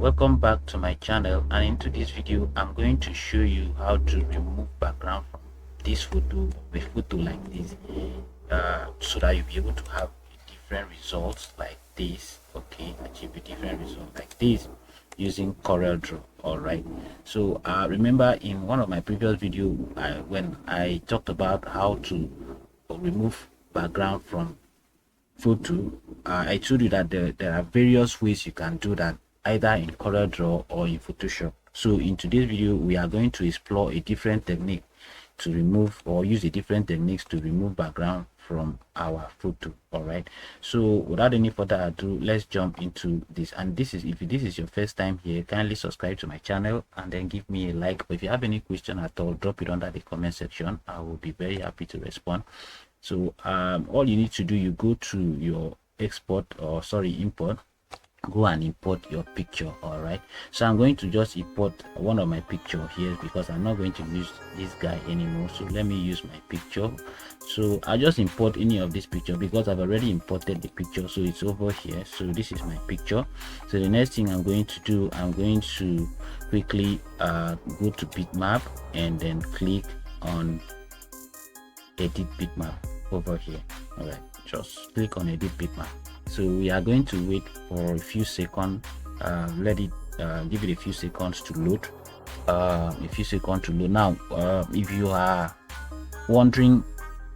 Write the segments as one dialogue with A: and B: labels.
A: welcome back to my channel, and into this video I'm going to show you how to remove background from this photo, a photo like this, so that you'll be able to have different results like this. Okay, achieve a different result like this using CorelDraw. All right, so remember in one of my previous video when I talked about how to remove background from photo, I told you that there are various ways you can do that, either in CorelDraw or in Photoshop. So in today's video we are going to explore a different technique to remove, or use a different techniques to remove background from our photo. All right, so without any further ado, let's jump into this. And this is, if this is your first time here, kindly subscribe to my channel and then give me a like. But if you have any question at all, drop it under the comment section. I will be very happy to respond. So all you need to do, you go to your import, go and import your picture. All right, so I'm going to just import one of my picture here because I'm not going to use this guy anymore. So let me use my picture. So I just import any of this picture because I've already imported the picture, so it's over here. So this is my picture. So the next thing I'm going to do, I'm going to quickly go to bitmap and then click on edit bitmap over here. All right, just click on edit bitmap. So we are going to wait for a few seconds. Let it give it a few seconds to load. Now if you are wondering,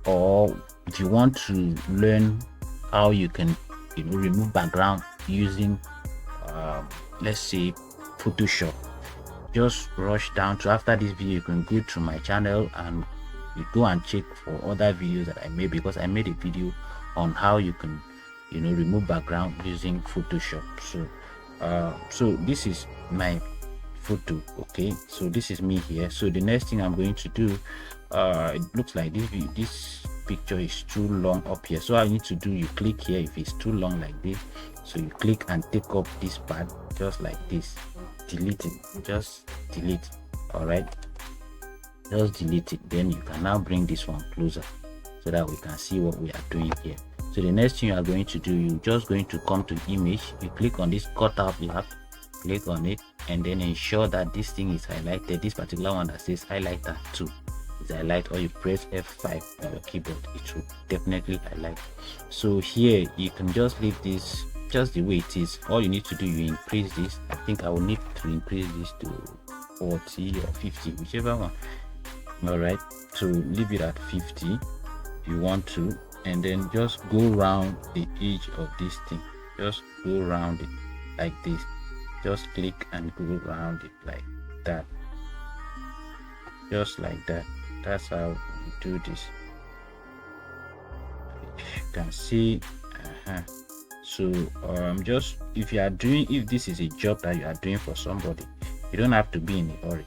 A: or if you want to learn how you can remove background using let's say Photoshop, just rush down to, after this video you can go to my channel and you go and check for other videos that I made, because I made a video on how you can remove background using Photoshop. So this is my photo. Okay, so this is me here. So the next thing I'm going to do, it looks like this picture is too long up here, so I need to do, you click here if it's too long like this. So you click and take up this part just like this, delete it, just delete. All right, just delete it. Then you can now bring this one closer so that we can see what we are doing here. So the next thing you are going to do, you're just going to come to image, you click on this cutout lab, click on it, and then ensure that this thing is highlighted. This particular one that says highlighter 2 is highlight, or you press F5 on your keyboard, it will definitely highlight. So here you can just leave this just the way it is. All you need to do, you increase this. I think I will need to increase this to 40 or 50, whichever one. All right, so leave it at 50 if you want to, and then just go around the edge of this thing, just go around it like this, just click and go around it like that, just like that. That's how you do this. You can see so just, if this is a job that you are doing for somebody, you don't have to be in a hurry.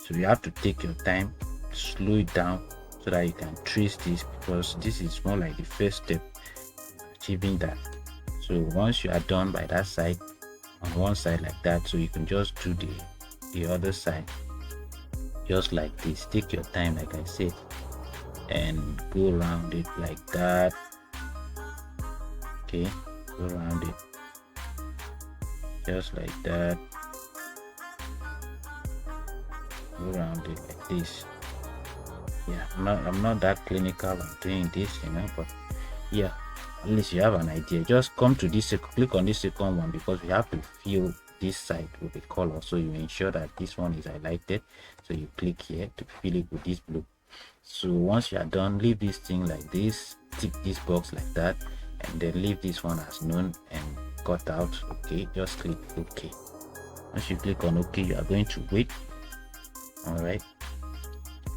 A: So you have to take your time, slow it down, so that you can trace this, because this is more like the first step achieving that. So once you are done by that side, on one side like that, so you can just do the other side just like this. Take your time, like I said, and go around it like that. Okay, go around it just like that, go around it like this. Yeah, I'm not that clinical on doing this, but yeah, at least you have an idea. Just come to this, click on this second one, because we have to fill this side with a color. So you ensure that this one is highlighted, so you click here to fill it with this blue. So once you are done, leave this thing like this, tick this box like that, and then leave this one as known and cut out. Okay, just click OK. Once you click on OK, you are going to wait. All right,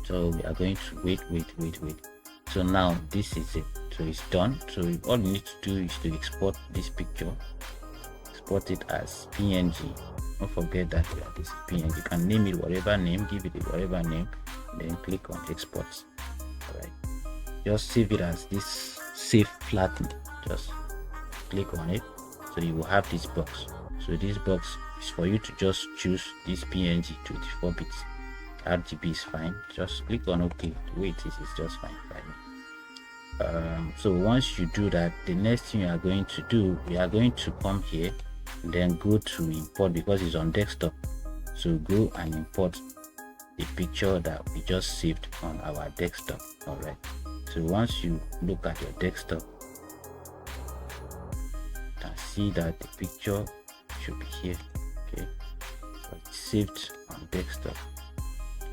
A: so we are going to wait. So now this is it, so it's done. So all you need to do is to export this picture, export it as PNG. Don't forget that this is PNG. You can name it whatever name, give it whatever name, then click on export. All right, just save it as this save flatten, just click on it, so you will have this box. So this box is for you to just choose this PNG 24 bits. RGB is fine, just click on OK. The way it is just fine by me. So once you do that, the next thing you are going to do, we are going to come here and then go to import because it's on desktop. So go and import the picture that we just saved on our desktop. All right, so once you look at your desktop, you can see that the picture should be here. Okay, so it's saved on desktop,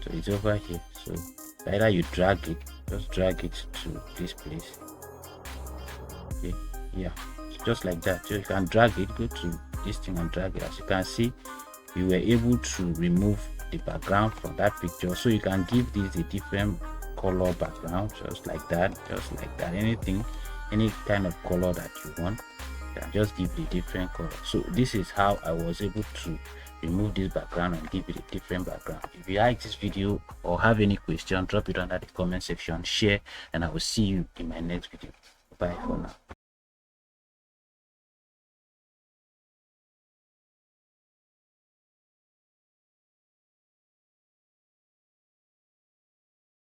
A: so it's over here. So either you drag it, just drag it to this place. Okay, yeah, just like that. So you can drag it, go to this thing and drag it. As you can see, we were able to remove the background from that picture. So you can give this a different color background, just like that, anything, any kind of color that you want, you can just give it a different color. So this is how I was able to remove this background and give it a different background. If you like this video or have any question, drop it under the comment section, share, and I will see you in my next video. Bye for now.